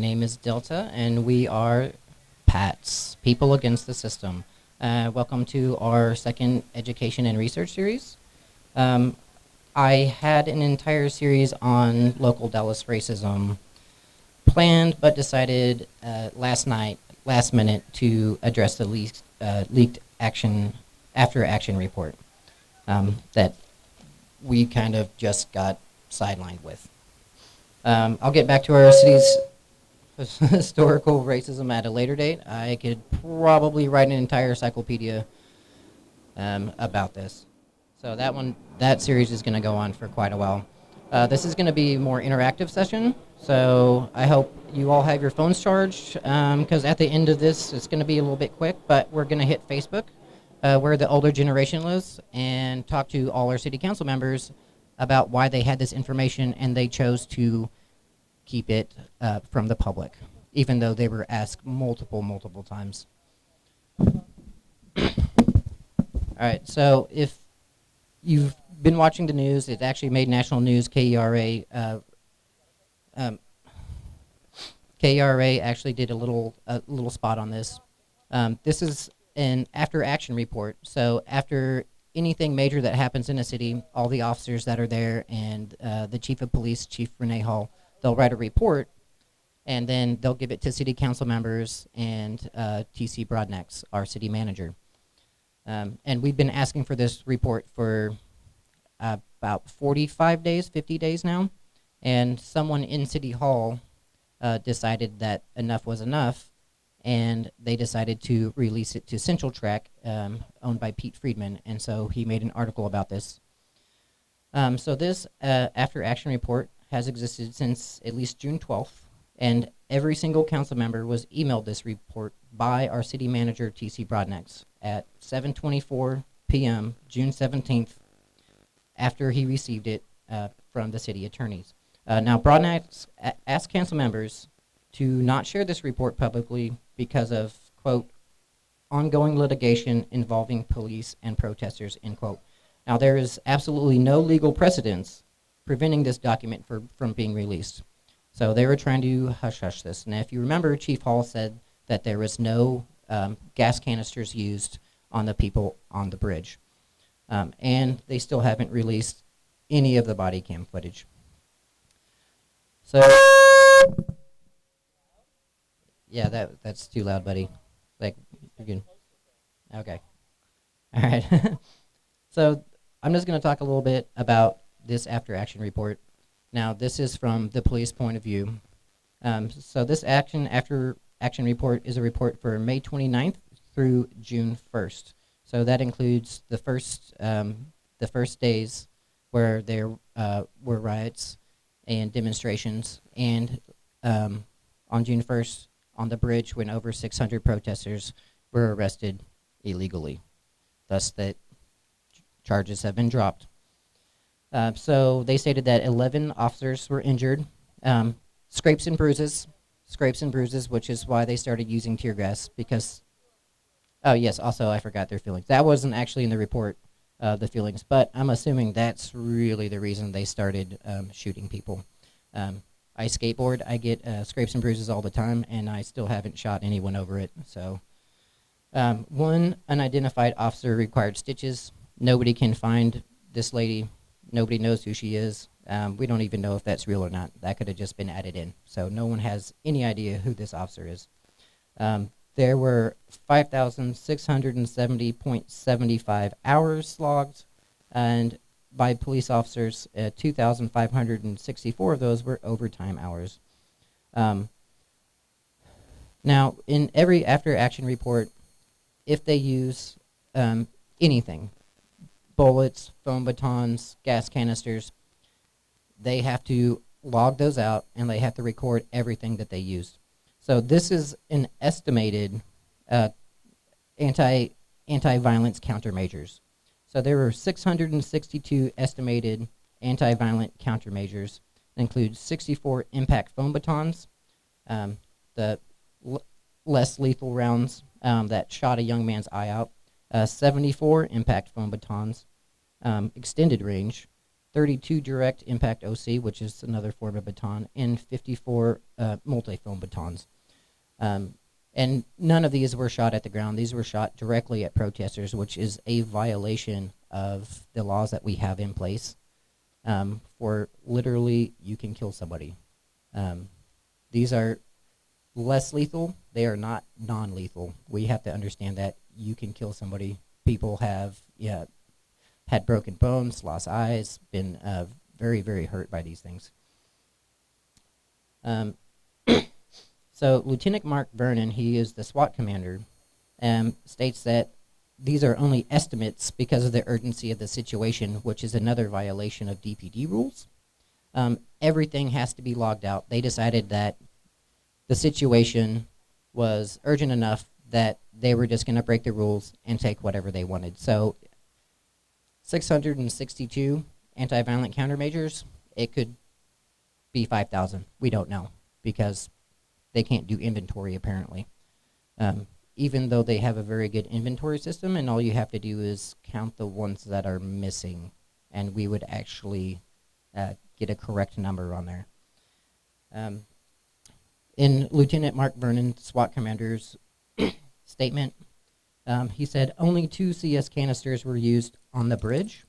name is Delta, and we are PATS, People Against the System. Welcome to our second education and research series. I had an entire series on local Dallas racism planned, but decided last minute, to address the leaked after action report that we kind of just got sidelined with. I'll get back to our city's historical racism at a later date. I could probably write an entire encyclopedia about this. So that series is going to go on for quite a while. This is going to be a more interactive session, so I hope you all have your phones charged, because at the end of this, it's going to be a little bit quick, but we're going to hit Facebook, where the older generation lives, and talk to all our city council members about why they had this information and they chose to keep it from the public, even though they were asked multiple times. All right, so if you've been watching the news, it actually made national news. KERA actually did a little spot on this. This is an after action report. So after anything major that happens in a city, all the officers that are there and the chief of police, Chief Renee Hall, they'll write a report, and then they'll give it to city council members and T.C. Broadnax, our city manager. And we've been asking for this report for about 45 days, 50 days now, and someone in City Hall decided that enough was enough, and they decided to release it to Central Track, owned by Pete Friedman, and so he made an article about this. So this after action report has existed since at least June 12th, and every single council member was emailed this report by our city manager, T.C. Broadnax, at 7:24 p.m., June 17th, after he received it from the city attorneys. Now, Broadnax asked council members to not share this report publicly because of, quote, ongoing litigation involving police and protesters, end quote. Now, there is absolutely no legal precedence preventing this document from being released. So they were trying to hush-hush this. And if you remember, Chief Hall said that there was no gas canisters used on the people on the bridge. And they still haven't released any of the body cam footage. So, yeah, that's too loud, buddy. Like, you're good. Okay. All right. So I'm just going to talk a little bit about this after action report. Now, this is from the police point of view. So this after action report is a report for May 29th through June 1st. So that includes the first days where there were riots and demonstrations, and on June 1st on the bridge when over 600 protesters were arrested illegally. Thus, that charges have been dropped. So they stated that 11 officers were injured, scrapes and bruises, which is why they started using tear gas because, oh yes, also I forgot their feelings. That wasn't actually in the report, the feelings, but I'm assuming that's really the reason they started shooting people. I skateboard, I get scrapes and bruises all the time, and I still haven't shot anyone over it. So, one unidentified officer required stitches. Nobody can find this lady. Nobody knows who she is. We don't even know if that's real or not. That could have just been added in. So no one has any idea who this officer is. There were 5,670.75 hours logged, and by police officers, 2,564 of those were overtime hours. Now, in every after-action report, if they use anything, bullets, foam batons, gas canisters, they have to log those out, and they have to record everything that they used. So this is an estimated anti-violence countermeasures. So there were 662 estimated anti-violent countermeasures. That includes 64 impact foam batons, the less lethal rounds that shot a young man's eye out, 74 impact foam batons, extended range, 32 direct impact OC, which is another form of baton, and 54 multi-foam batons. And none of these were shot at the ground. These were shot directly at protesters, which is a violation of the laws that we have in place. For literally, you can kill somebody. These are less lethal. They are not non-lethal. We have to understand that you can kill somebody. People have had broken bones, lost eyes, been very, very hurt by these things. So Lieutenant Mark Vernon, he is the SWAT commander, states that these are only estimates because of the urgency of the situation, which is another violation of DPD rules. Everything has to be logged out. They decided that the situation was urgent enough that they were just going to break the rules and take whatever they wanted. So 662 anti-violent countermeasures, it could be 5,000. We don't know because they can't do inventory apparently. Even though they have a very good inventory system, and all you have to do is count the ones that are missing, and we would actually get a correct number on there. In Lieutenant Mark Vernon, SWAT commander's statement, he said only 2 CS canisters were used on the bridge,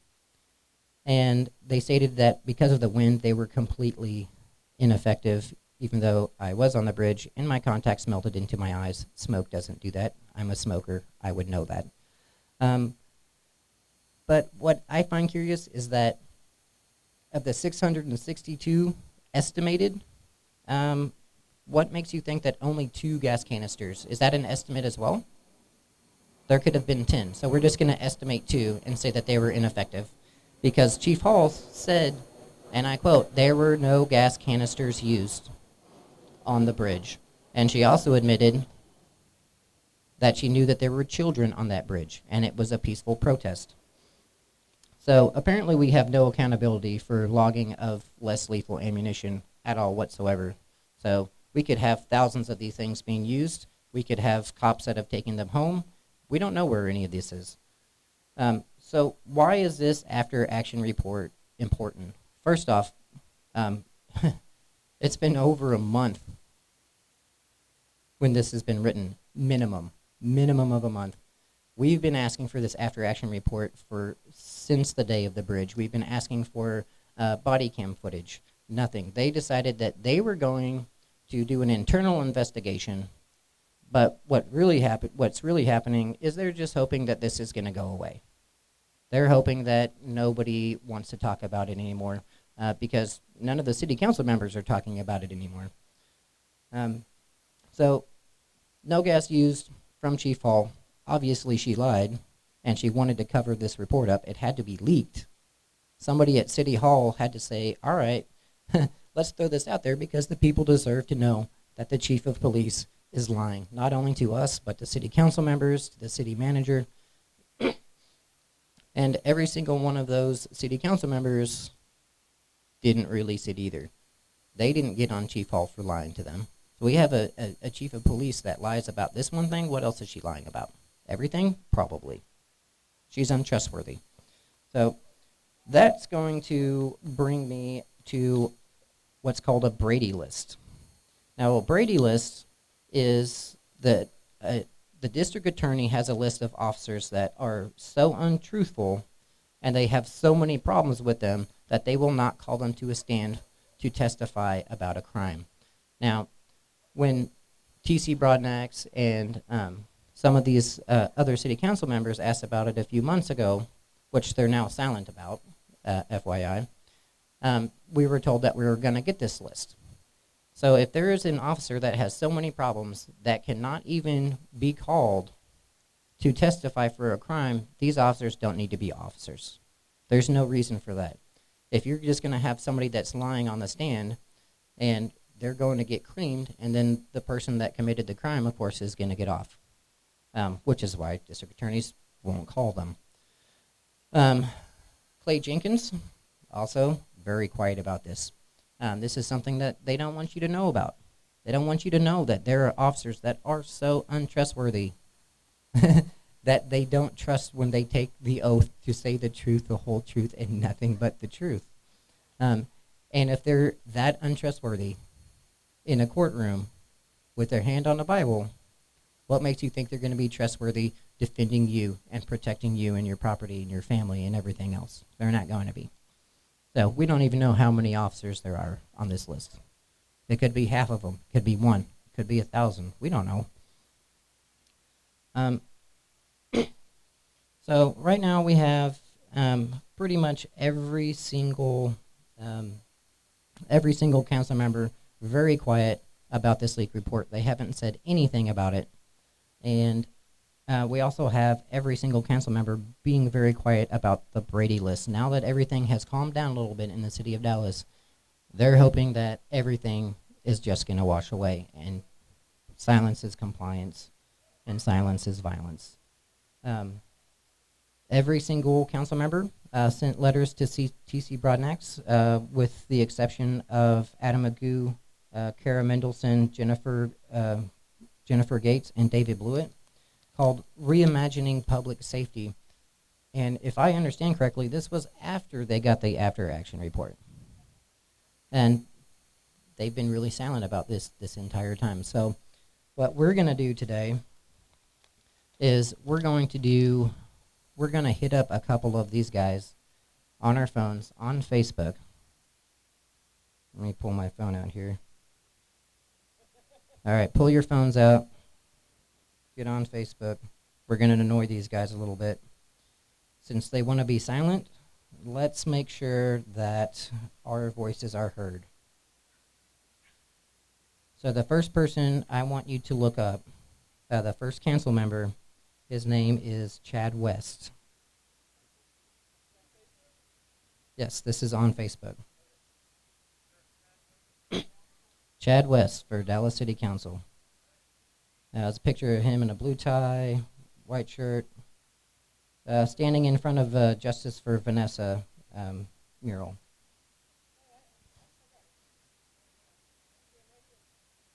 and they stated that because of the wind, they were completely ineffective. Even though I was on the bridge and my contacts melted into my eyes. Smoke doesn't do that. I'm a smoker. I would know that. But what I find curious is that of the 662 estimated, what makes you think that only 2 gas canisters? Is that an estimate as well? There could have been 10. So we're just going to estimate 2 and say that they were ineffective. Because Chief Hall said, and I quote, there were no gas canisters used on the bridge. And she also admitted that she knew that there were children on that bridge, and it was a peaceful protest. So apparently we have no accountability for logging of less lethal ammunition at all whatsoever. So we could have thousands of these things being used. We could have cops that have taken them home. We don't know where any of this is. So why is this after action report important? First off, it's been over a month when this has been written, minimum of a month. We've been asking for this after action report since the day of the bridge. We've been asking for body cam footage, nothing. They decided that they were going to do an internal investigation, but what's really happening is they're just hoping that this is going to go away. They're hoping that nobody wants to talk about it anymore. Because none of the city council members are talking about it anymore. So, no gas used from Chief Hall. Obviously, she lied, and she wanted to cover this report up. It had to be leaked. Somebody at City Hall had to say, all right, let's throw this out there because the people deserve to know that the chief of police is lying, not only to us, but to city council members, to the city manager. And every single one of those city council members didn't release it either. They didn't get on Chief Hall for lying to them. So we have a chief of police that lies about this one thing. What else is she lying about? Everything? Probably. She's untrustworthy. So that's going to bring me to what's called a Brady list. Now, a Brady list is that the district attorney has a list of officers that are so untruthful and they have so many problems with them that they will not call them to a stand to testify about a crime. Now, when T.C. Broadnax and some of these other city council members asked about it a few months ago, which they're now silent about, FYI, we were told that we were going to get this list. So if there is an officer that has so many problems that cannot even be called to testify for a crime, these officers don't need to be officers. There's no reason for that. If you're just going to have somebody that's lying on the stand and they're going to get creamed, and then the person that committed the crime, of course, is going to get off, which is why district attorneys won't call them. Clay Jenkins, also very quiet about this. This is something that they don't want you to know about. They don't want you to know that there are officers that are so untrustworthy that they don't trust when they take the oath to say the truth, the whole truth, and nothing but the truth. Um, and if they're that untrustworthy in a courtroom with their hand on the Bible, what makes you think they're going to be trustworthy defending you and protecting you and your property and your family and everything else? They're not going to be. So we don't even know how many officers there are on this list. It could be half of them. Could be one. Could be 1,000. We don't know. Um, so right now we have pretty much every single council member very quiet about this leak report. They haven't said anything about it. And we also have every single council member being very quiet about the Brady list. Now that everything has calmed down a little bit in the city of Dallas, they're hoping that everything is just going to wash away, and silence is compliance, and silence is violence. Every single council member sent letters to TC Broadnax, with the exception of Adam Magoo, Kara Mendelson, Jennifer Gates, and David Blewett, called Reimagining Public Safety. And if I understand correctly, this was after they got the after action report. And they've been really silent about this entire time. So what we're going to do today is we're going to hit up a couple of these guys on our phones on Facebook. Let me pull my phone out here. All right, pull your phones out. Get on Facebook. We're going to annoy these guys a little bit. Since they want to be silent, let's make sure that our voices are heard. So the first person I want you to look up, the first council member, his name is Chad West. Yes, this is on Facebook. Chad West for Dallas City Council. It's a picture of him in a blue tie, white shirt, standing in front of Justice for Vanessa mural.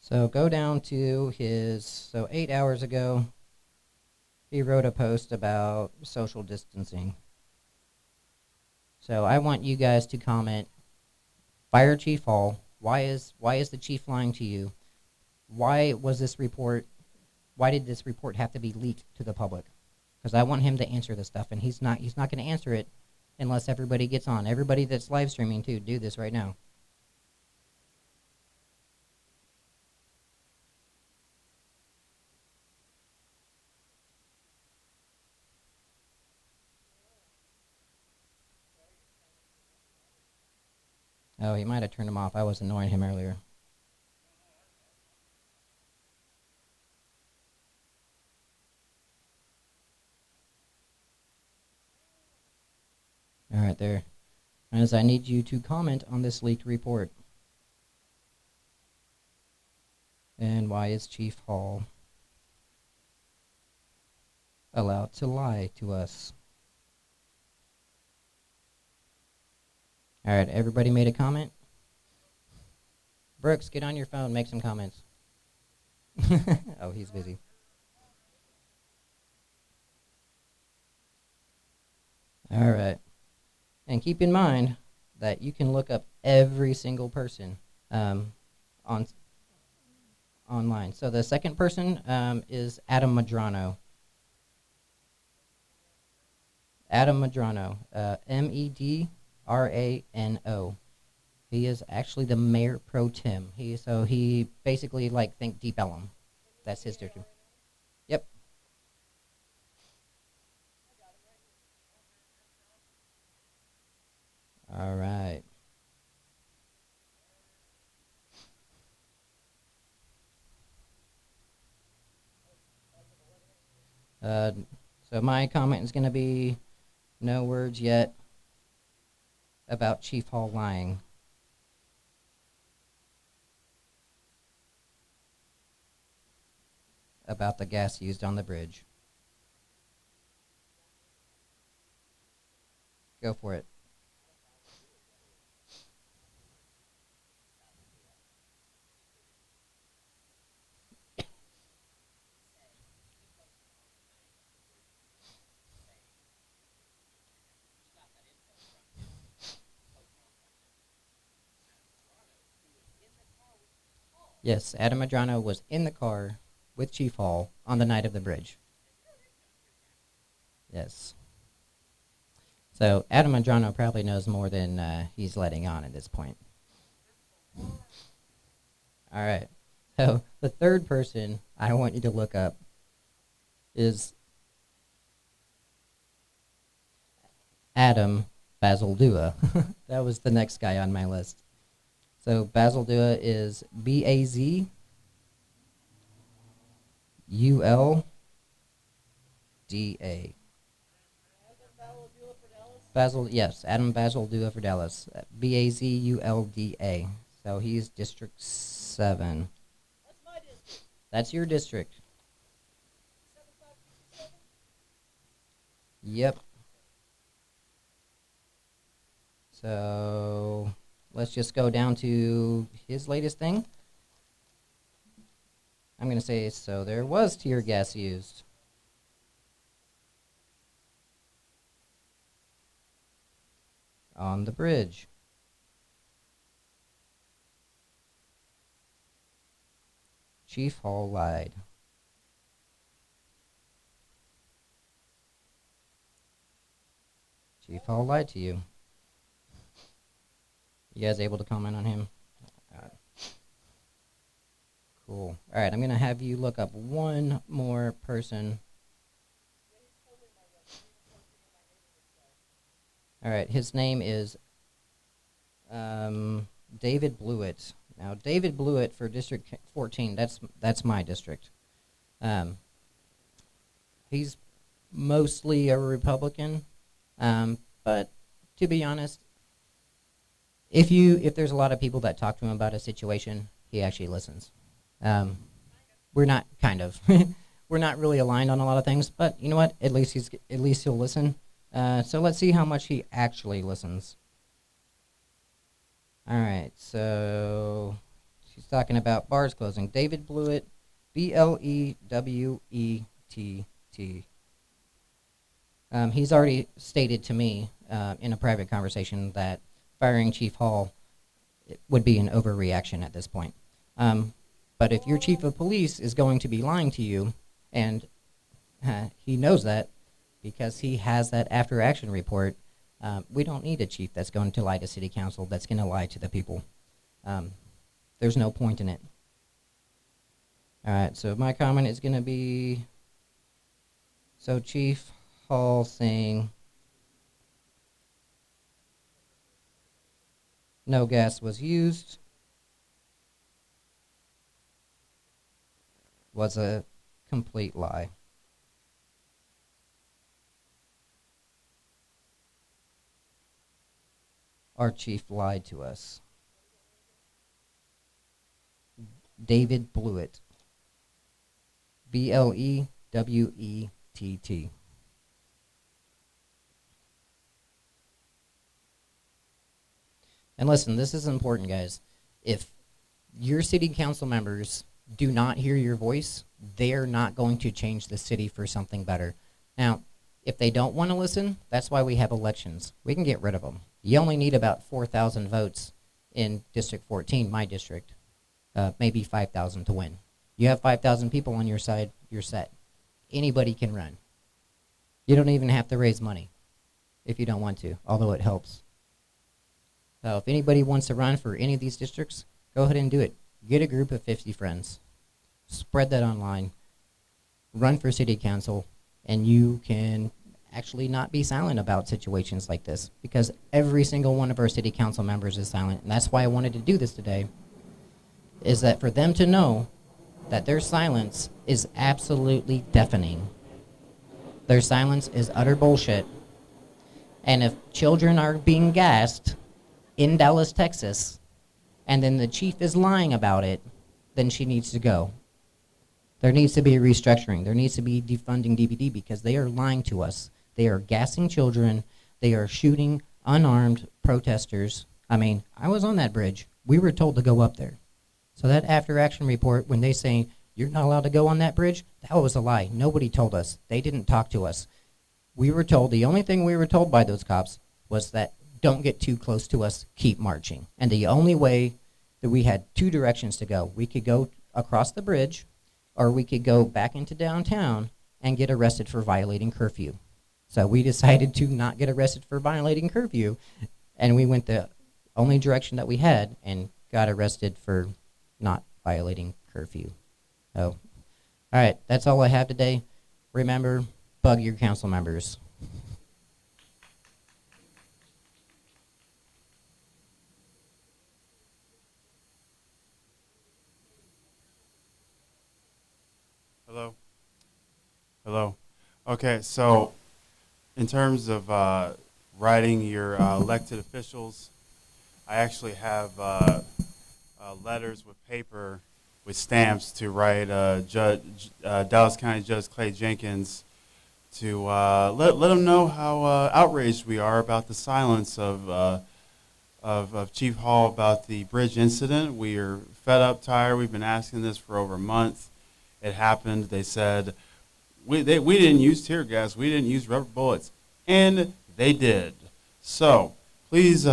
So go down to 8 hours ago, he wrote a post about social distancing. So I want you guys to comment, Fire Chief Hall, why is the chief lying to you? Why did this report have to be leaked to the public? Because I want him to answer this stuff, and he's not going to answer it unless everybody gets on. Everybody that's live streaming too, do this right now. Oh, he might have turned him off. I was annoying him earlier. All right, there. As I need you to comment on this leaked report. And why is Chief Hall allowed to lie to us? All right, everybody made a comment? Brooks, get on your phone, make some comments. Oh, he's busy. All right. And keep in mind that you can look up every single person online. So the second person is Adam Medrano. Adam Medrano, Medrano. He is actually the mayor pro tem. He basically think Deep Ellum. That's his district. Yep. All right. So my comment is going to be no words yet about Chief Hall lying. About the gas used on the bridge. Go for it. Yes, Adam Madrano was in the car with Chief Hall on the night of the bridge. Yes. So Adam Madrano probably knows more than he's letting on at this point. All right. So the third person I want you to look up is Adam Bazaldua. That was the next guy on my list. So Bazaldua is Bazulda. Yes, Adam Bazaldua for Dallas. Bazulda. So he's District 7. That's your district. Yep. So let's just go down to his latest thing. I'm going to say, so there was tear gas used. On the bridge. Chief Hall lied. Chief Hall lied to you. You guys able to comment on him? Cool. All right, I'm going to have you look up one more person. All right, his name is David Blewett. Now, David Blewett for District 14, that's my district. He's mostly a Republican, but to be honest, if there's a lot of people that talk to him about a situation, he actually listens. We're not we're not really aligned on a lot of things, but you know what? At least he'll listen. So let's see how much he actually listens. All right, so she's talking about bars closing. David Blewett, Blewett. He's already stated to me in a private conversation that firing Chief Hall would be an overreaction at this point. But if your chief of police is going to be lying to you, and he knows that because he has that after action report, we don't need a chief that's going to lie to city council, that's going to lie to the people. There's no point in it. All right, so my comment is going to be, so Chief Hall saying no gas was used was a complete lie. Our chief lied to us. David Blewett. Blewett. And listen, this is important, guys. If your city council members do not hear your voice, they're not going to change the city for something better. Now, if they don't want to listen, that's why we have elections. We can get rid of them. You only need about 4,000 votes in District 14, my district, maybe 5,000 to win. You have 5,000 people on your side, you're set. Anybody can run. You don't even have to raise money if you don't want to, although it helps. So if anybody wants to run for any of these districts, go ahead and do it. Get a group of 50 friends. Spread that online. Run for city council, and you can actually not be silent about situations like this, because every single one of our city council members is silent, and that's why I wanted to do this today, is that for them to know that their silence is absolutely deafening. Their silence is utter bullshit. And if children are being gassed in Dallas, Texas, and then the chief is lying about it, then she needs to go. There needs to be a restructuring. There needs to be defunding DPD, because they are lying to us. They are gassing children. They are shooting unarmed protesters. I mean, I was on that bridge. We were told to go up there. So that after action report, when they say you're not allowed to go on that bridge, that was a lie. Nobody told us. They didn't talk to us. We were told, the only thing we were told by those cops was that don't get too close to us, keep marching. And the only way that we had two directions to go. We could go across the bridge, or we could go back into downtown and get arrested for violating curfew. So we decided to not get arrested for violating curfew, and we went the only direction that we had and got arrested for not violating curfew. So, all right, that's all I have today. Remember, bug your council members. Hello. Hello. Okay, so in terms of writing your elected officials, I actually have letters with paper with stamps to write Dallas County Judge Clay Jenkins to let him know how outraged we are about the silence of Chief Hall about the bridge incident. We are fed up, tired. We've been asking this for over a month. It happened. They said, we didn't use tear gas. We didn't use rubber bullets. And they did. So, please,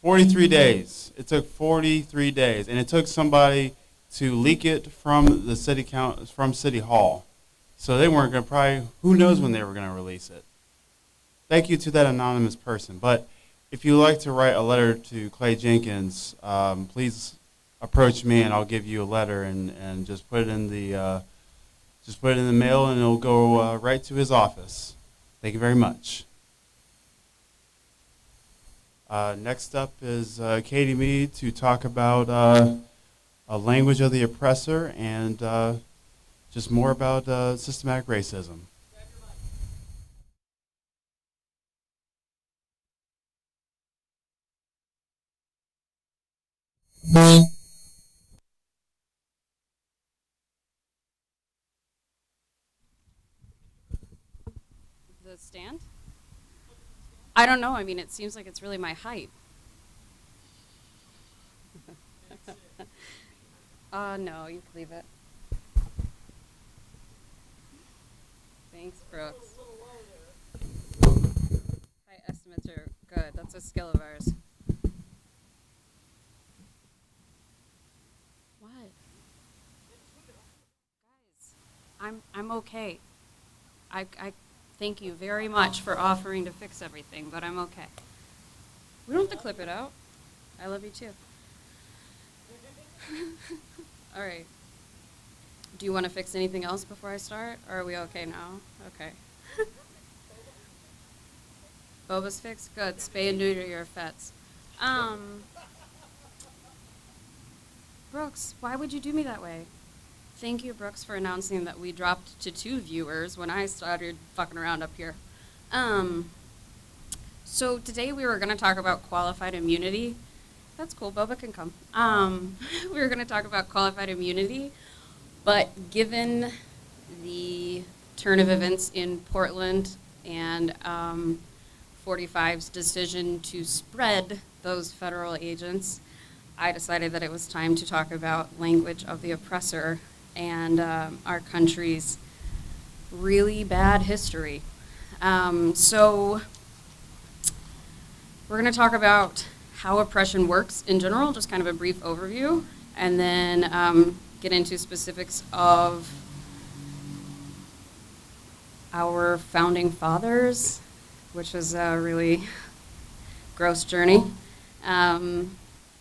43 days. It took 43 days. And it took somebody to leak it from the from City Hall. So they weren't going to probably, who knows when they were going to release it. Thank you to that anonymous person. But if you'd like to write a letter to Clay Jenkins, please approach me and I'll give you a letter and just put it in the mail and it'll go right to his office. Thank you very much. Next up is Katie Mead to talk about a language of the oppressor and just more about systematic racism. The stand? I don't know. I mean, it seems like it's really my height. No, you can leave it. Thanks, Brooks. Height estimates are good. That's a skill of ours. What? Guys, I'm okay. I thank you very much for offering to fix everything, but I'm okay. We don't have to clip it out. I love you too. All right. Do you want to fix anything else before I start, or are we okay now? Okay. Boba's fixed? Good. Spay and neuter your pets. Brooks, why would you do me that way? Thank you, Brooks, for announcing that we dropped to 2 viewers when I started fucking around up here. So today we were going to talk about qualified immunity. That's cool. Boba can come. We were going to talk about qualified immunity, but given the turn of events in Portland and 45's decision to spread those federal agents, I decided that it was time to talk about language of the oppressor and our country's really bad history. So we're going to talk about how oppression works in general, just kind of a brief overview, and then get into specifics of our founding fathers, which was a really gross journey, and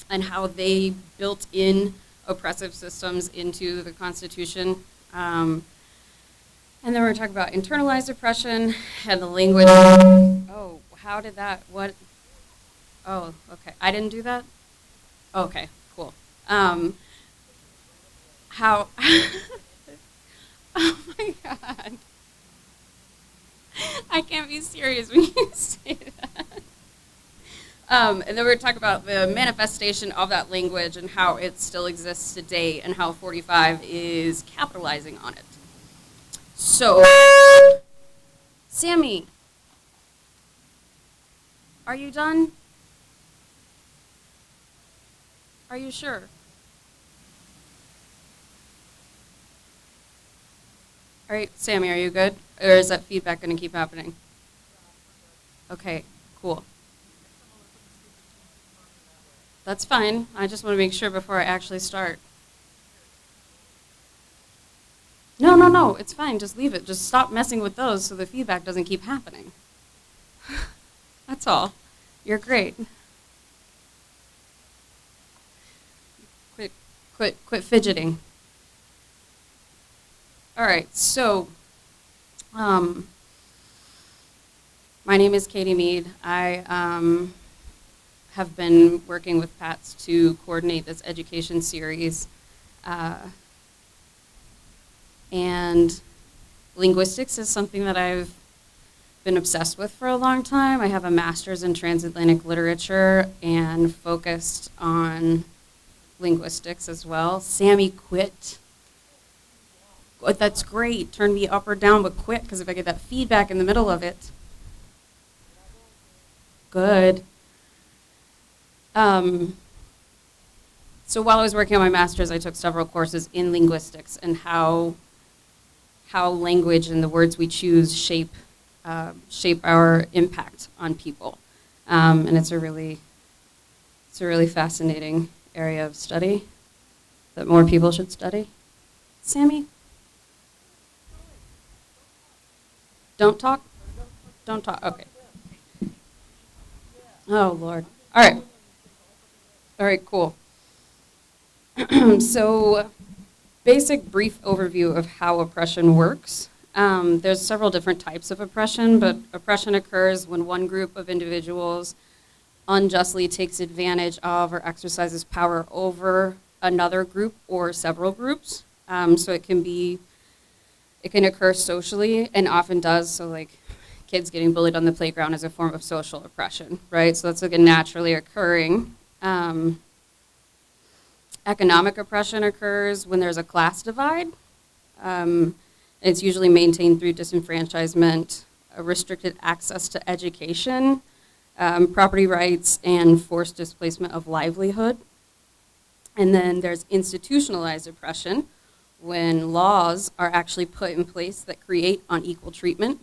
how they built in oppressive systems into the Constitution. And then we're going to talk about internalized oppression and the language. Oh, how did that, what? Oh, okay. I didn't do that? Okay, cool. How, oh my God. I can't be serious when you say that. And then we're going to talk about the manifestation of that language and how it still exists today and how 45 is capitalizing on it. So, Sammy, are you done? Are you sure? All right, Sammy, are you good? Or is that feedback going to keep happening? Okay, cool. That's fine. I just want to make sure before I actually start. No, no, no, it's fine. Just leave it. Just stop messing with those so the feedback doesn't keep happening. That's all. You're great. Quit fidgeting. All right, so my name is Katie Mead. I have been working with PATS to coordinate this education series. And linguistics is something that I've been obsessed with for a long time. I have a master's in transatlantic literature and focused on linguistics as well. Sammy, quit. Oh, that's great. Turn me up or down, but quit, because if I get that feedback in the middle of it. Good. So while I was working on my master's, I took several courses in linguistics and how language and the words we choose shape our impact on people, and it's a really fascinating area of study that more people should study. Sammy, don't talk. Don't talk. Okay. Oh Lord. All right. All right. Cool. So, basic brief overview of how oppression works. There's several different types of oppression, but oppression occurs when one group of individuals unjustly takes advantage of or exercises power over another group or several groups. So it can occur socially and often does. So like kids getting bullied on the playground is a form of social oppression, right? So that's like a naturally occurring. Economic oppression occurs when there's a class divide. It's usually maintained through disenfranchisement, restricted access to education, property rights, and forced displacement of livelihood. And then there's institutionalized oppression, when laws are actually put in place that create unequal treatment.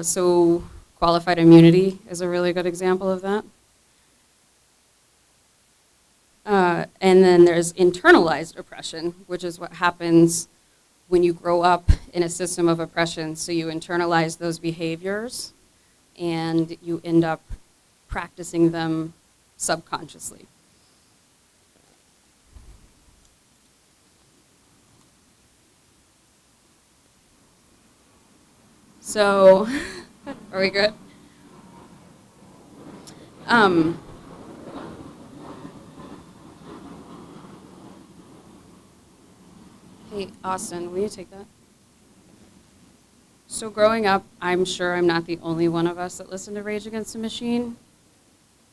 So qualified immunity is a really good example of that. And then there's internalized oppression, which is what happens when you grow up in a system of oppression. So you internalize those behaviors and you end up practicing them subconsciously. So, are we good? Hey, Austin, will you take that? So growing up, I'm sure I'm not the only one of us that listened to Rage Against the Machine.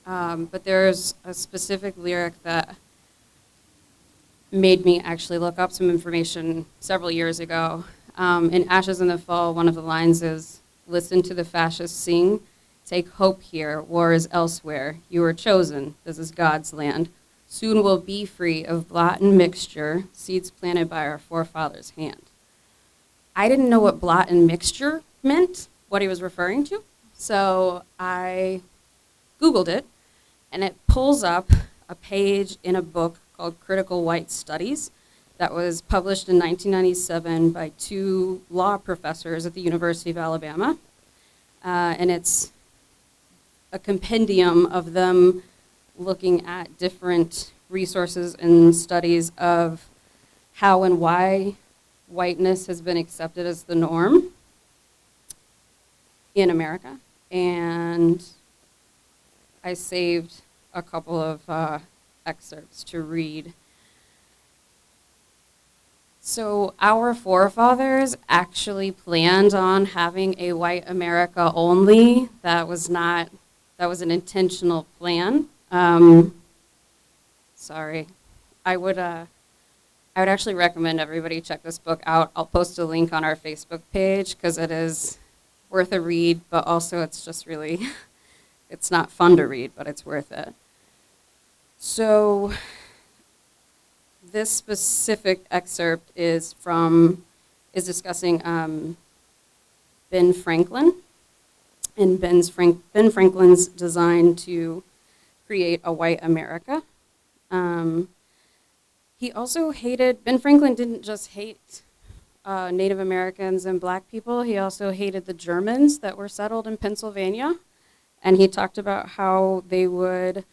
But there's a specific lyric that made me actually look up some information several years ago. In Ashes in the Fall, one of the lines is, "Listen to the fascists sing, take hope here, war is elsewhere. You are chosen, this is God's land. Soon we'll be free of blot and mixture, seeds planted by our forefathers' hand." I didn't know what blot and mixture meant, what he was referring to. So I Googled it, and it pulls up a page in a book called Critical White Studies that was published in 1997 by two law professors at the University of Alabama. And it's a compendium of them looking at different resources and studies of how and why whiteness has been accepted as the norm in America. And I saved a couple of excerpts to read. So our forefathers actually planned on having a white America only. That was an intentional plan. Sorry. I would actually recommend everybody check this book out. I'll post a link on our Facebook page because it is worth a read, but also it's just really, it's not fun to read, but it's worth it. So this specific excerpt is discussing Ben Franklin and Ben Franklin's design to create a white America. He also hated, Ben Franklin didn't just hate Native Americans and black people, he also hated the Germans that were settled in Pennsylvania. And he talked about how they would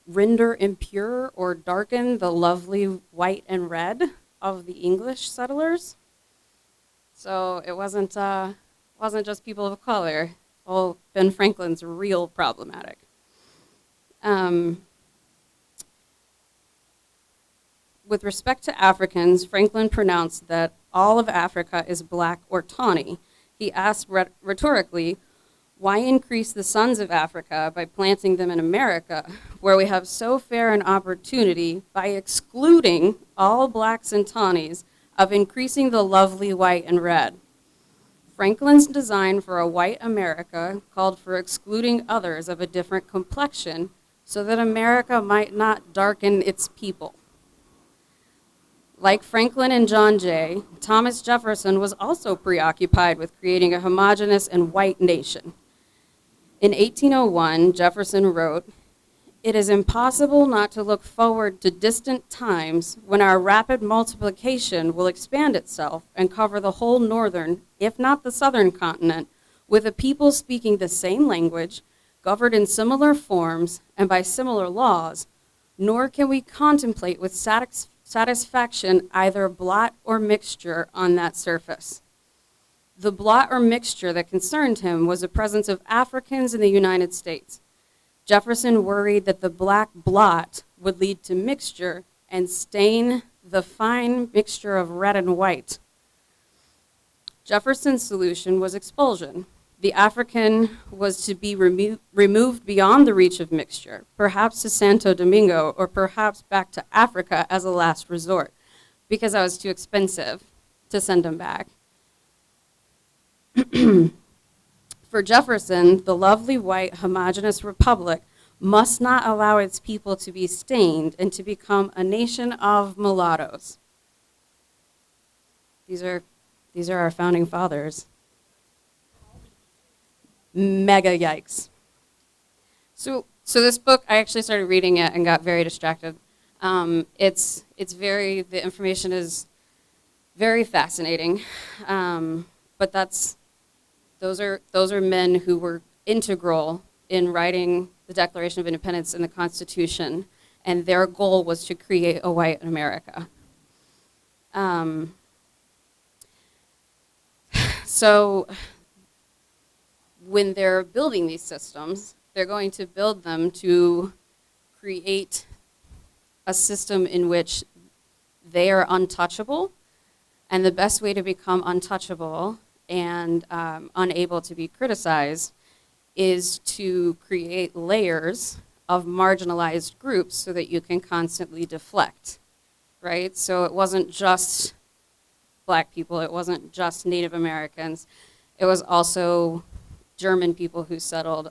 render impure or darken the lovely white and red of the English settlers. So it wasn't just people of color. Well, Ben Franklin's real problematic. With respect to Africans, Franklin pronounced that all of Africa is black or tawny. He asked rhetorically, why increase the sons of Africa by planting them in America, where we have so fair an opportunity by excluding all blacks and tawnies of increasing the lovely white and red? Franklin's design for a white America called for excluding others of a different complexion so that America might not darken its people. Like Franklin and John Jay, Thomas Jefferson was also preoccupied with creating a homogeneous and white nation. In 1801, Jefferson wrote, "It is impossible not to look forward to distant times when our rapid multiplication will expand itself and cover the whole northern, if not the southern continent, with a people speaking the same language, governed in similar forms and by similar laws, nor can we contemplate with satisfaction either blot or mixture on that surface." The blot or mixture that concerned him was the presence of Africans in the United States. Jefferson worried that the black blot would lead to mixture and stain the fine mixture of red and white. Jefferson's solution was expulsion. The African was to be removed beyond the reach of mixture, perhaps to Santo Domingo or perhaps back to Africa as a last resort, because that was too expensive to send him back. For Jefferson, the lovely white homogeneous republic must not allow its people to be stained and to become a nation of mulattoes. These are our founding fathers. Mega yikes. So this book, I actually started reading it and got very distracted. The information is very fascinating, but those are men who were integral in writing the Declaration of Independence and the Constitution, and their goal was to create a white America. So when they're building these systems, they're going to build them to create a system in which they are untouchable, and the best way to become untouchable and unable to be criticized is to create layers of marginalized groups so that you can constantly deflect, right? So it wasn't just black people, it wasn't just Native Americans, it was also German people who settled.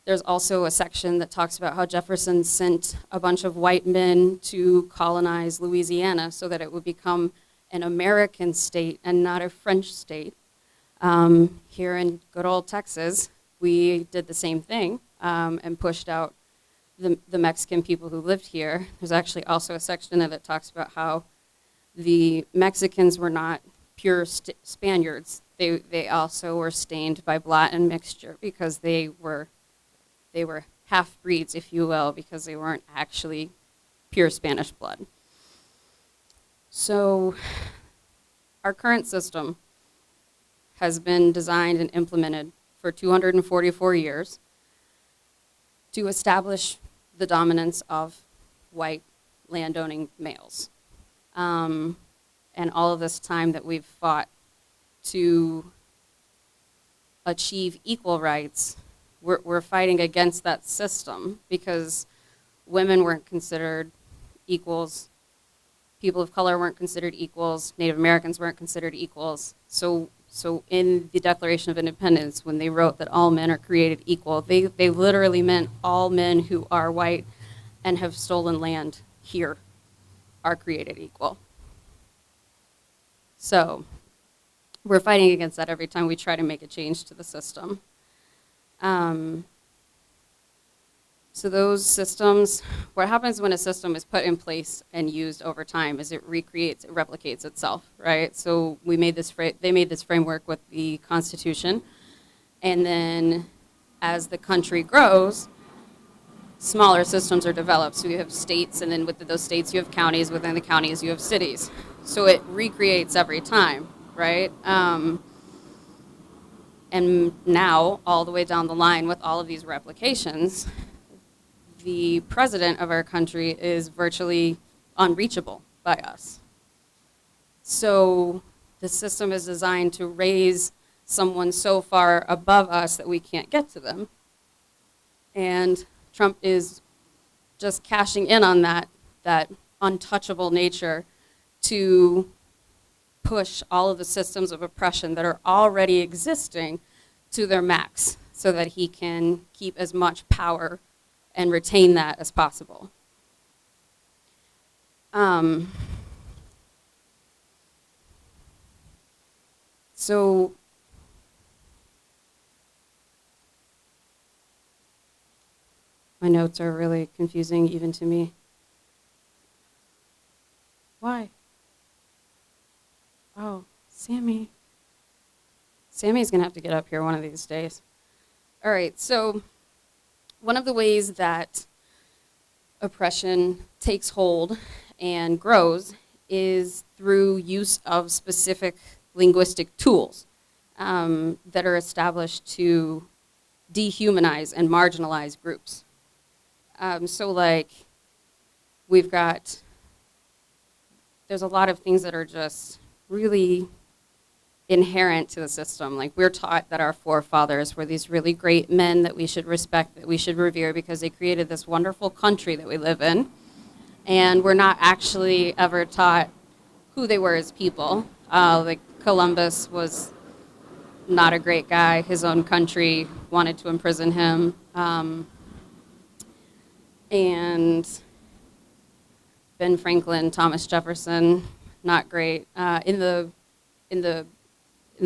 There's also a section that talks about how Jefferson sent a bunch of white men to colonize Louisiana so that it would become an American state and not a French state. Here in good old Texas, we did the same thing and pushed out the Mexican people who lived here. There's actually also a section there that talks about how the Mexicans were not pure Spaniards. They also were stained by blot and mixture because they were half-breeds, if you will, because they weren't actually pure Spanish blood. So our current system has been designed and implemented for 244 years to establish the dominance of white landowning males. And all of this time that we've fought to achieve equal rights, we're fighting against that system because women weren't considered equals, people of color weren't considered equals, Native Americans weren't considered equals. So in the Declaration of Independence, when they wrote that all men are created equal, they literally meant all men who are white and have stolen land here are created equal. So we're fighting against that every time we try to make a change to the system. So those systems, what happens when a system is put in place and used over time is it replicates itself, right? So they made this framework with the Constitution, and then as the country grows, smaller systems are developed. So you have states, and then within those states you have counties, within the counties you have cities. So it recreates every time, right? And now, all the way down the line with all of these replications, the president of our country is virtually unreachable by us. So the system is designed to raise someone so far above us that we can't get to them. And Trump is just cashing in on that untouchable nature to push all of the systems of oppression that are already existing to their max so that he can keep as much power and retain that as possible. So my notes are really confusing even to me. Why? Oh, Sammy. Sammy's gonna have to get up here one of these days. All right, so one of the ways that oppression takes hold and grows is through use of specific linguistic tools that are established to dehumanize and marginalize groups. So like there's a lot of things that are just really inherent to the system. Like we're taught that our forefathers were these really great men that we should respect, that we should revere because they created this wonderful country that we live in. And we're not actually ever taught who they were as people. Like Columbus was not a great guy. His own country wanted to imprison him. And Ben Franklin, Thomas Jefferson, not great. In the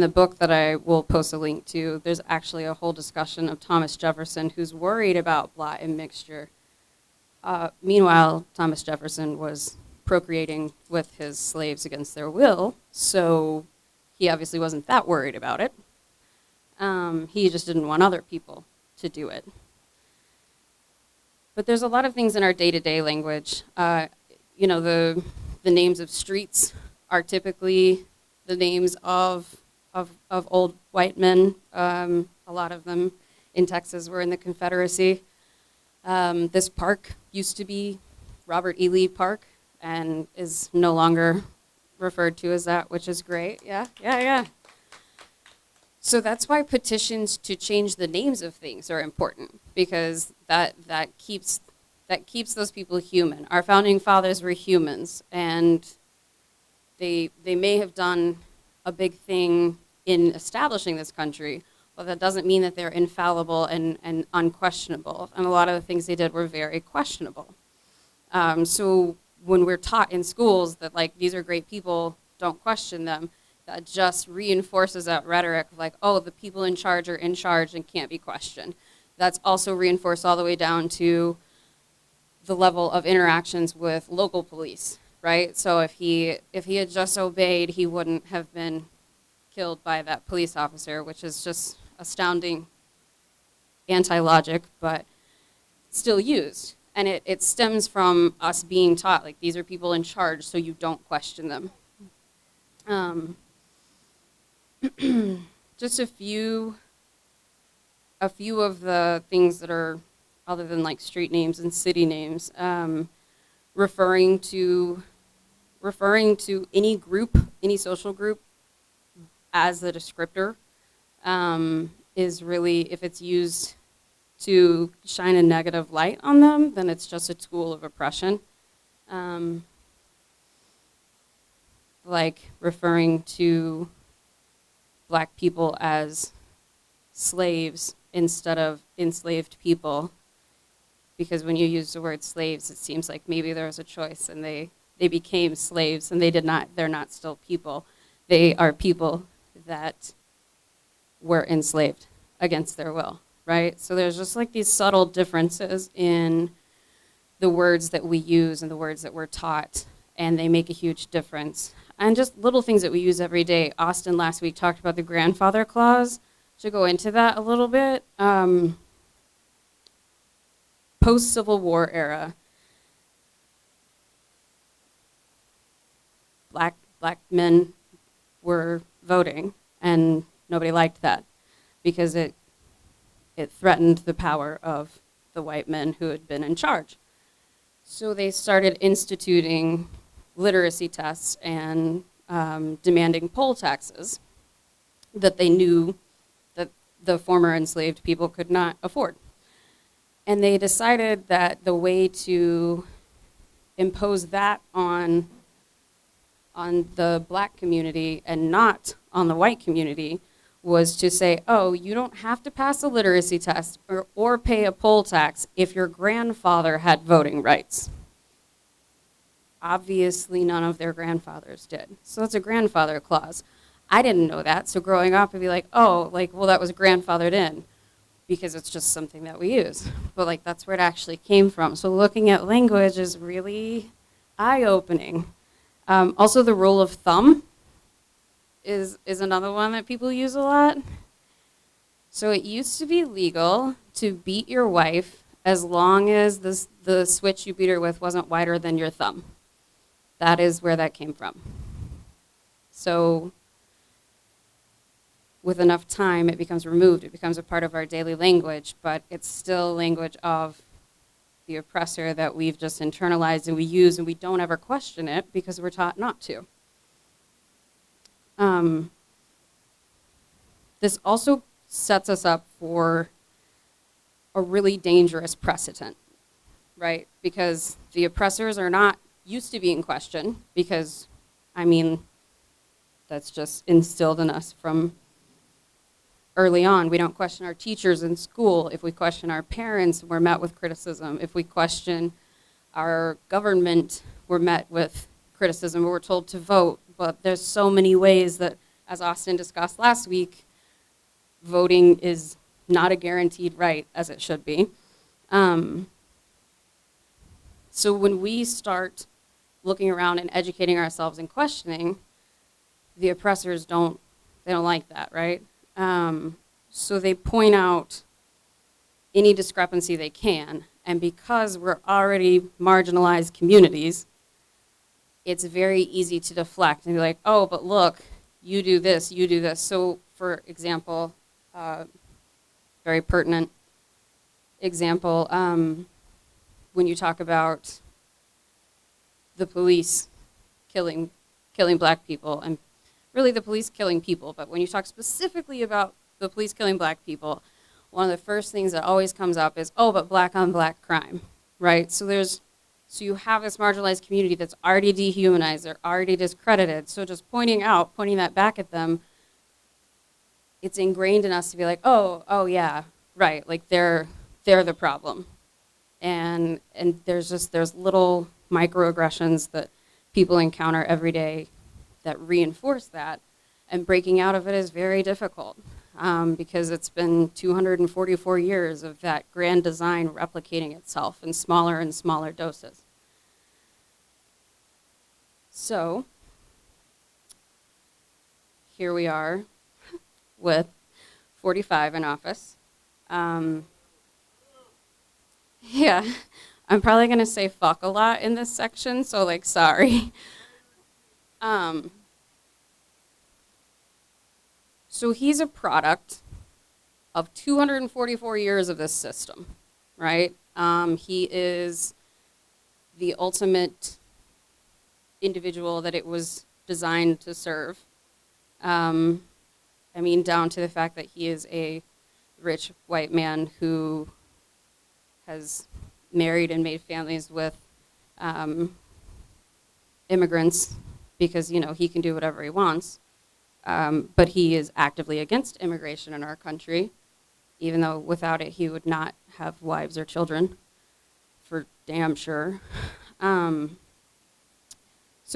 book that I will post a link to, there's actually a whole discussion of Thomas Jefferson who's worried about blot and mixture. Meanwhile, Thomas Jefferson was procreating with his slaves against their will, so he obviously wasn't that worried about it. He just didn't want other people to do it. But there's a lot of things in our day-to-day language. The names of streets are typically the names of old white men. A lot of them in Texas were in the Confederacy. This park used to be Robert E. Lee Park and is no longer referred to as that, which is great. Yeah. So that's why petitions to change the names of things are important, because that keeps those people human. Our founding fathers were humans, and they may have done a big thing in establishing this country, but that doesn't mean that they're infallible and unquestionable. And a lot of the things they did were very questionable. So when we're taught in schools that like these are great people, don't question them, that just reinforces that rhetoric of like, oh, the people in charge are in charge and can't be questioned. That's also reinforced all the way down to the level of interactions with local police, right? So if he had just obeyed, he wouldn't have been killed by that police officer, which is just astounding anti-logic, but still used. And it stems from us being taught, like, these are people in charge, so you don't question them. Just a few of the things that are, other than like street names and city names, referring to any group, any social group as the descriptor is really, if it's used to shine a negative light on them, then it's just a tool of oppression. Like referring to Black people as slaves instead of enslaved people, because when you use the word slaves, it seems like maybe there was a choice and they became slaves, and they're not still people. They are people that were enslaved against their will. right? So there's just like these subtle differences in the words that we use and the words that we're taught, and they make a huge difference. And just little things that we use every day. Austin last week talked about the grandfather clause. To go into that a little bit, post-Civil War era, black men were voting, and nobody liked that because it threatened the power of the white men who had been in charge. So they started instituting literacy tests and demanding poll taxes that they knew that the former enslaved people could not afford. And they decided that the way to impose that on the black community and not on the white community was to say, oh, you don't have to pass a literacy test or pay a poll tax if your grandfather had voting rights. Obviously, none of their grandfathers did. So it's a grandfather clause. I didn't know that, so growing up, I'd be like, oh, like, well, that was grandfathered in because it's just something that we use. But like, that's where it actually came from. So looking at language is really eye-opening. Also, the rule of thumb is another one that people use a lot. So it used to be legal to beat your wife as long as the switch you beat her with wasn't wider than your thumb. That is where that came from. So with enough time, it becomes removed. It becomes a part of our daily language, but it's still language of the oppressor that we've just internalized and we use, and we don't ever question it because we're taught not to. This also sets us up for a really dangerous precedent, right? Because the oppressors are not used to being questioned because, I mean, that's just instilled in us from early on. We don't question our teachers in school. If we question our parents, we're met with criticism. If we question our government, we're met with criticism. We're told to vote, but there's so many ways that, as Austin discussed last week, voting is not a guaranteed right as it should be. So when we start looking around and educating ourselves and questioning, the oppressors don't like that, right? So they point out any discrepancy they can, and because we're already marginalized communities, it's very easy to deflect and be like, oh, but look, you do this, you do this. So for example, very pertinent example, when you talk about the police killing black people, and really the police killing people, but when you talk specifically about the police killing black people, one of the first things that always comes up is, oh, but black on black crime, right? So you have this marginalized community that's already dehumanized, they're already discredited. So just pointing that back at them, it's ingrained in us to be like, oh yeah, right, like they're the problem. And there's little microaggressions that people encounter every day that reinforce that, and breaking out of it is very difficult because it's been 244 years of that grand design replicating itself in smaller and smaller doses. So here we are with 45 in office. Yeah, I'm probably gonna say fuck a lot in this section, so like, sorry. So he's a product of 244 years of this system, right? He is the ultimate individual that it was designed to serve. I mean, down to the fact that he is a rich white man who has married and made families with immigrants because, you know, he can do whatever he wants. But he is actively against immigration in our country, even though without it he would not have wives or children, for damn sure. So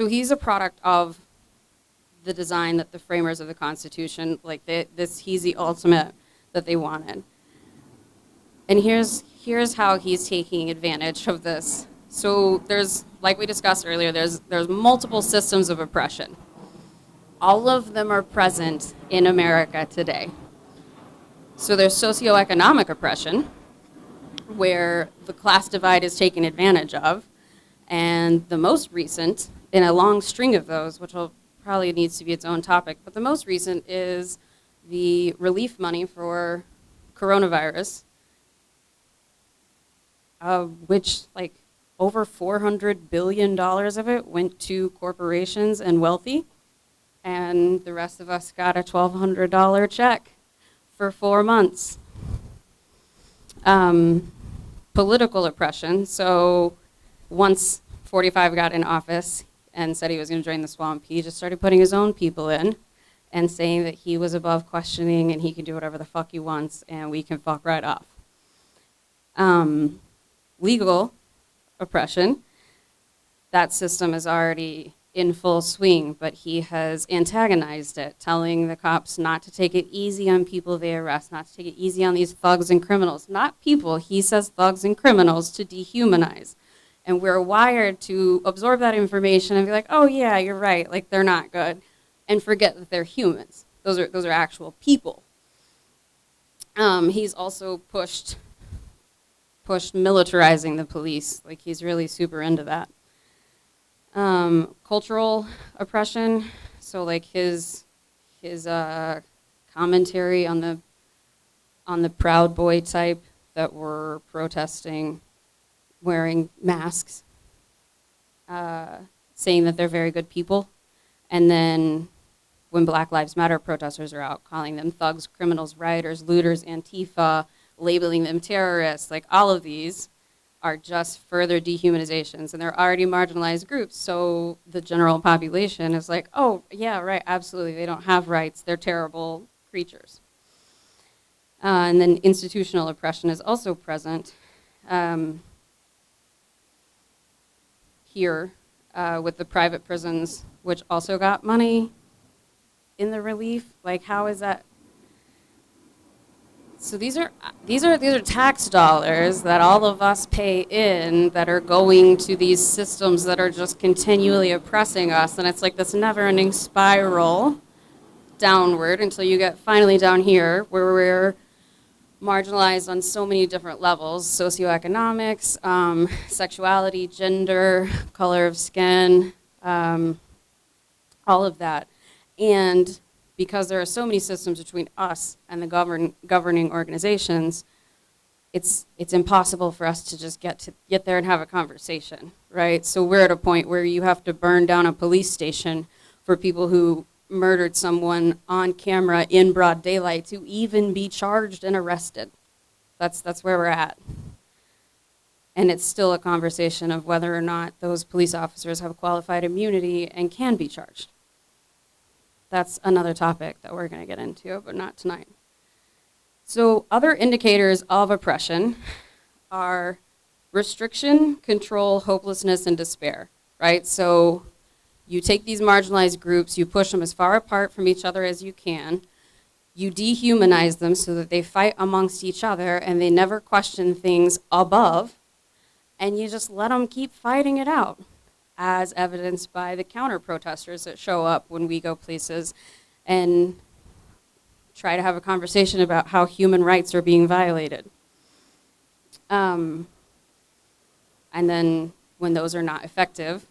he's a product of the design that the framers of the Constitution, like he's the ultimate that they wanted. And here's how he's taking advantage of this. So there's, like we discussed earlier, there's multiple systems of oppression. All of them are present in America today. So there's socioeconomic oppression, where the class divide is taken advantage of. And the most recent, in a long string of those, which will probably needs to be its own topic, but the most recent is the relief money for coronavirus, which like over $400 billion of it went to corporations and wealthy, and the rest of us got a $1,200 check for 4 months. Political oppression. So once 45 got in office and said he was going to join the swamp, he just started putting his own people in and saying that he was above questioning and he can do whatever the fuck he wants and we can fuck right off. Legal oppression. That system is already in full swing, but he has antagonized it, telling the cops not to take it easy on people they arrest, not to take it easy on these thugs and criminals. Not people, he says thugs and criminals to dehumanize. And we're wired to absorb that information and be like, oh yeah, you're right, like they're not good, and forget that they're humans. Those are actual people. He's also pushed militarizing the police. Like he's really super into that. Cultural oppression. So like his commentary on the Proud Boy type that were protesting, wearing masks, saying that they're very good people, and then when Black Lives Matter protesters are out, calling them thugs, criminals, rioters, looters, Antifa, labeling them terrorists, like all of these are just further dehumanizations, and they're already marginalized groups, so the general population is like, oh, yeah, right, absolutely, they don't have rights, they're terrible creatures. And then institutional oppression is also present here with the private prisons, which also got money in the relief. Like, how is that? So these are tax dollars that all of us pay in that are going to these systems that are just continually oppressing us, and it's like this never-ending spiral downward until you get finally down here where we're marginalized on so many different levels: socioeconomics, sexuality, gender, color of skin, all of that. And because there are so many systems between us and the governing organizations, it's impossible for us to just get there and have a conversation, right? So we're at a point where you have to burn down a police station for people who murdered someone on camera in broad daylight to even be charged and arrested. That's where we're at. And it's still a conversation of whether or not those police officers have qualified immunity and can be charged. That's another topic that we're going to get into, but not tonight. So other indicators of oppression are restriction, control, hopelessness, and despair, right? So you take these marginalized groups, you push them as far apart from each other as you can, you dehumanize them so that they fight amongst each other and they never question things above, and you just let them keep fighting it out, as evidenced by the counter-protesters that show up when we go places and try to have a conversation about how human rights are being violated. And then when those are not effective,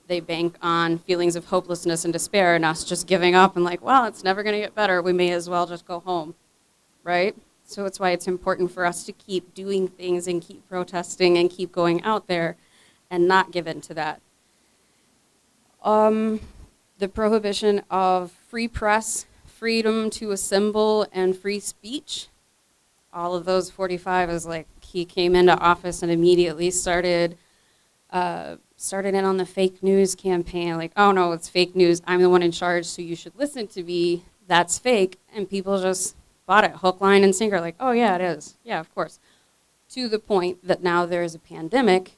they bank on feelings of hopelessness and despair and us just giving up and like, well, it's never going to get better. We may as well just go home, right? So it's why it's important for us to keep doing things and keep protesting and keep going out there and not give in to that. The prohibition of free press, freedom to assemble, and free speech. All of those 45 is like he came into office and immediately started in on the fake news campaign. Like, oh no, it's fake news. I'm the one in charge, so you should listen to me. That's fake. And people just bought it, hook, line, and sinker. Like, oh yeah, it is. Yeah, of course. To the point that now there is a pandemic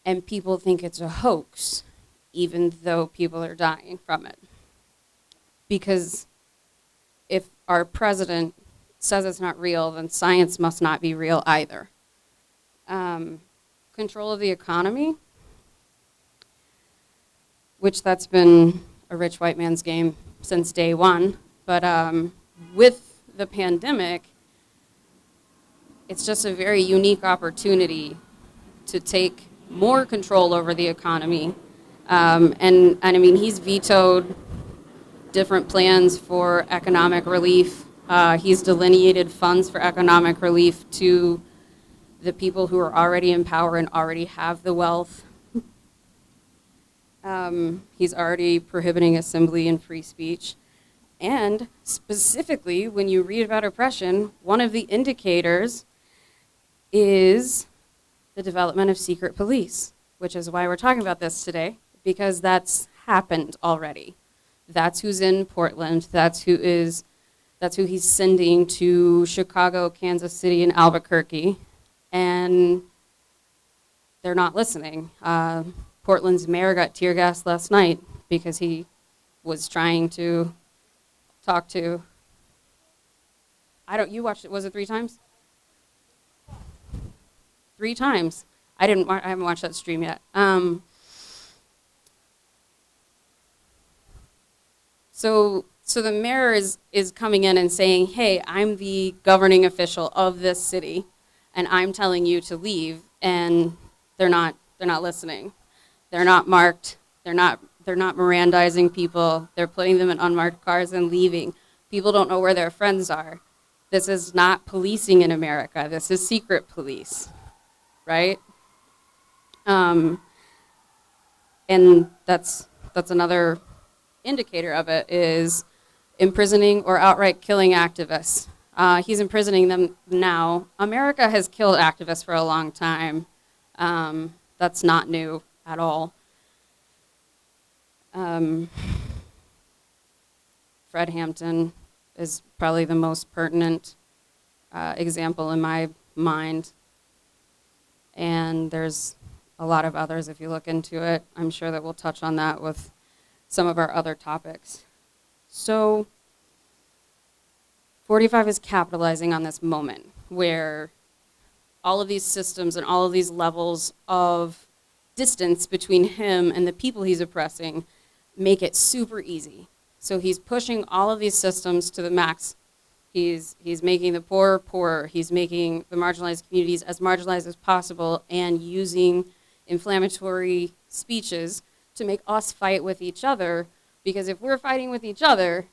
and people think it's a hoax, even though people are dying from it. Because if our president says it's not real, then science must not be real either. Control of the economy, which that's been a rich white man's game since day one. But with the pandemic, it's just a very unique opportunity to take more control over the economy. And I mean, he's vetoed different plans for economic relief. He's delineated funds for economic relief to the people who are already in power and already have the wealth. He's already prohibiting assembly and free speech. And specifically, when you read about oppression, one of the indicators is the development of secret police, which is why we're talking about this today, because that's happened already. That's who's in Portland. That's who he's sending to Chicago, Kansas City, and Albuquerque. And they're not listening. Portland's mayor got tear gassed last night because he was trying to talk to, you watched it, was it 3 times? 3 times. I haven't watched that stream yet. So the mayor is coming in and saying, hey, I'm the governing official of this city, and I'm telling you to leave, and they're not listening. They're not marked. They're not Mirandizing people. They're putting them in unmarked cars and leaving. People don't know where their friends are. This is not policing in America. This is secret police, right? And that's another indicator of it, is imprisoning or outright killing activists. He's imprisoning them now. America has killed activists for a long time. That's not new at all. Fred Hampton is probably the most pertinent example in my mind. And there's a lot of others if you look into it. I'm sure that we'll touch on that with some of our other topics. So 45 is capitalizing on this moment where all of these systems and all of these levels of distance between him and the people he's oppressing make it super easy. So he's pushing all of these systems to the max. He's making the poor poorer. He's making the marginalized communities as marginalized as possible and using inflammatory speeches to make us fight with each other, because if we're fighting with each other,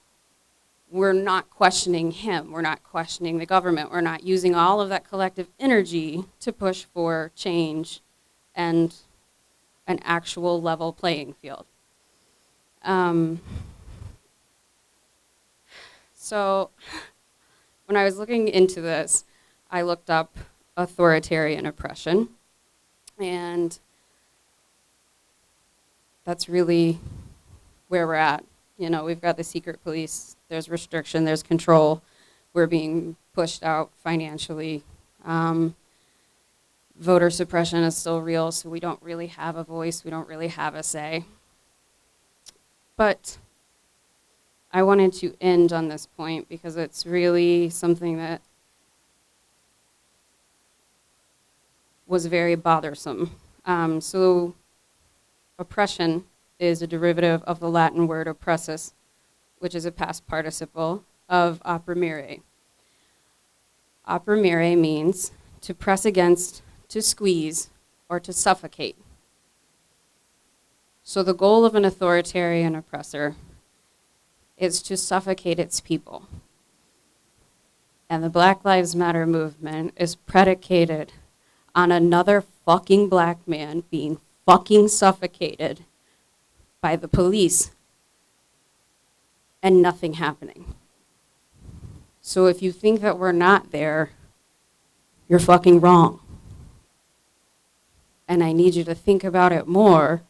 we're not questioning him. We're not questioning the government. We're not using all of that collective energy to push for change and an actual level playing field. So when I was looking into this, I looked up authoritarian oppression, and that's really where we're at. You know, we've got the secret police, there's restriction, there's control, we're being pushed out financially. Voter suppression is still real, so we don't really have a voice, we don't really have a say. But I wanted to end on this point because it's really something that was very bothersome. So oppression is a derivative of the Latin word oppressus, which is a past participle of opprimere. Opprimere means to press against, to squeeze, or to suffocate. So the goal of an authoritarian oppressor is to suffocate its people. And the Black Lives Matter movement is predicated on another fucking black man being fucking suffocated by the police and nothing happening. So if you think that we're not there, you're fucking wrong. And I need you to think about it more,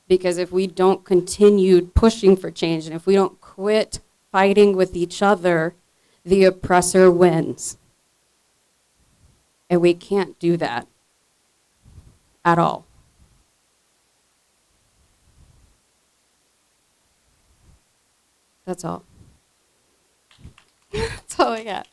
because if we don't continue pushing for change and if we don't quit fighting with each other, the oppressor wins. And we can't do that at all. That's all. Oh, yeah.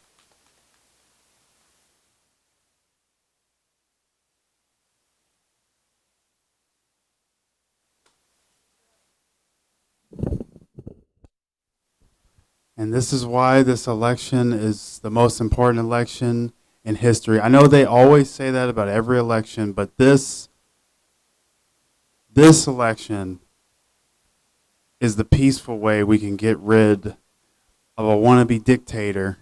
And this is why this election is the most important election in history. I know they always say that about every election, but this election is the peaceful way we can get rid of a wannabe dictator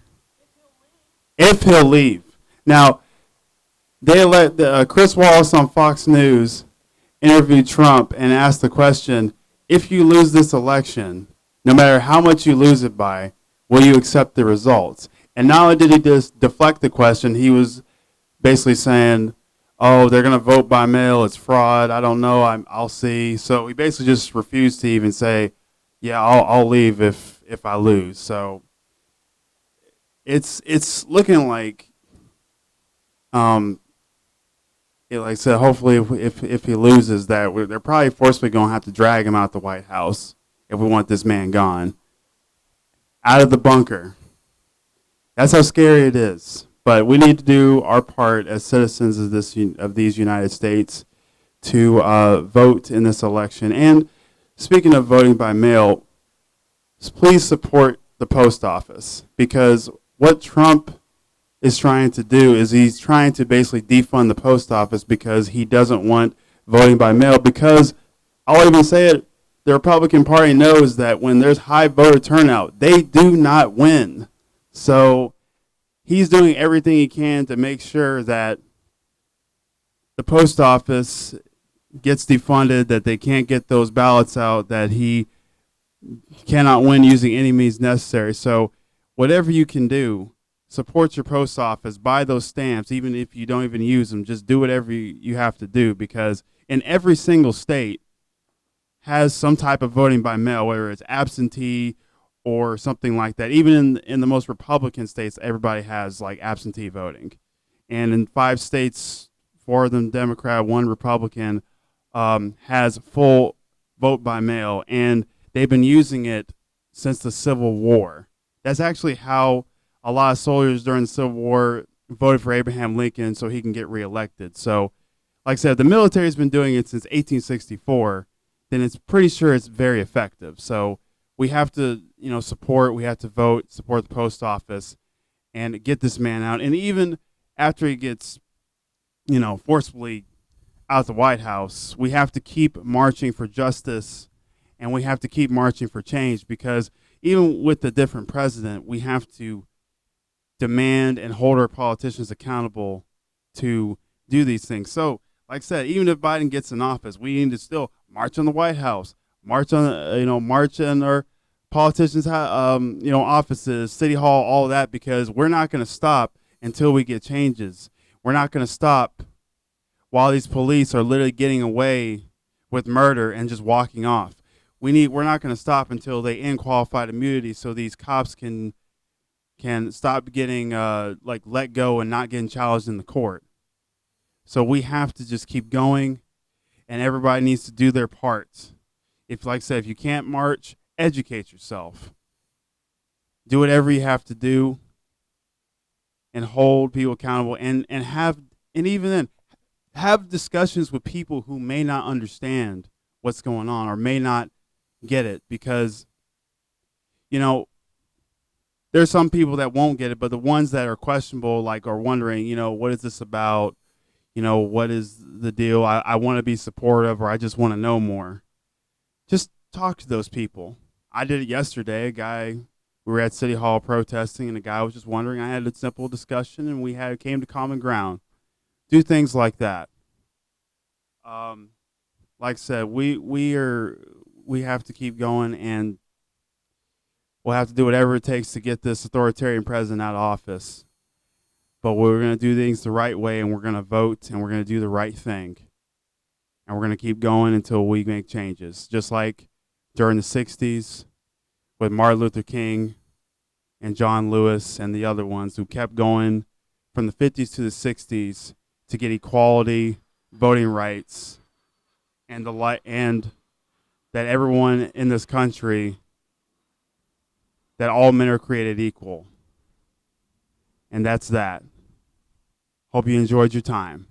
if he'll leave. Now, they let Chris Wallace on Fox News interviewed Trump and asked the question, if you lose this election, no matter how much you lose it by, will you accept the results? And not only did he just deflect the question, he was basically saying, oh, they're going to vote by mail, it's fraud, I don't know, I'll see. So he basically just refused to even say, yeah, I'll leave if I lose. So it's looking like, like I said, hopefully if he loses, that they're probably forcibly going to have to drag him out the White House if we want this man gone, out of the bunker. That's how scary it is. But we need to do our part as citizens of these United States to vote in this election. And speaking of voting by mail, please support the post office, because what Trump is trying to do is he's trying to basically defund the post office because he doesn't want voting by mail. Because I'll even say it, the Republican Party knows that when there's high voter turnout, they do not win. So he's doing everything he can to make sure that the post office gets defunded, that they can't get those ballots out, that he cannot win using any means necessary. So whatever you can do, support your post office, buy those stamps, even if you don't even use them. Just do whatever you have to do, because in every single state has some type of voting by mail, whether it's absentee or something like that. Even in the most Republican states, everybody has like absentee voting. And in 5 states, 4 of them Democrat, 1 Republican, has full vote by mail. And they've been using it since the Civil War. That's actually how a lot of soldiers during the Civil War voted for Abraham Lincoln so he can get reelected. So, like I said, the military's been doing it since 1864, then it's pretty sure it's very effective. So we have to, support, we have to vote, support the post office, and get this man out. And even after he gets, forcibly out the White House, we have to keep marching for justice, and we have to keep marching for change, because even with the different president, we have to demand and hold our politicians accountable to do these things. So, like I said, even if Biden gets in office, we need to still march on the White House, march on, march in our politicians, offices, City Hall, all of that, because we're not going to stop until we get changes. We're not going to stop while these police are literally getting away with murder and just walking off. We're not going to stop until they end qualified immunity, so these cops can stop getting let go and not getting challenged in the court. So we have to just keep going, and everybody needs to do their parts. If, like I said, if you can't march, educate yourself. Do whatever you have to do, and hold people accountable, and even then, have discussions with people who may not understand what's going on or may not get it, because, there's some people that won't get it, but the ones that are questionable, are wondering, what is this about? What is the deal? I want to be supportive, or I just want to know more. Just talk to those people. I did it yesterday. We were at City Hall protesting, and a guy was just wondering. I had a simple discussion, and we came to common ground. Do things like that. Like I said, we have to keep going, and we'll have to do whatever it takes to get this authoritarian president out of office. But we're going to do things the right way, and we're going to vote, and we're going to do the right thing. And we're going to keep going until we make changes. Just like during the 60s with Martin Luther King and John Lewis and the other ones who kept going from the 50s to the 60s to get equality, voting rights, and that everyone in this country, that all men are created equal. And that's that. Hope you enjoyed your time.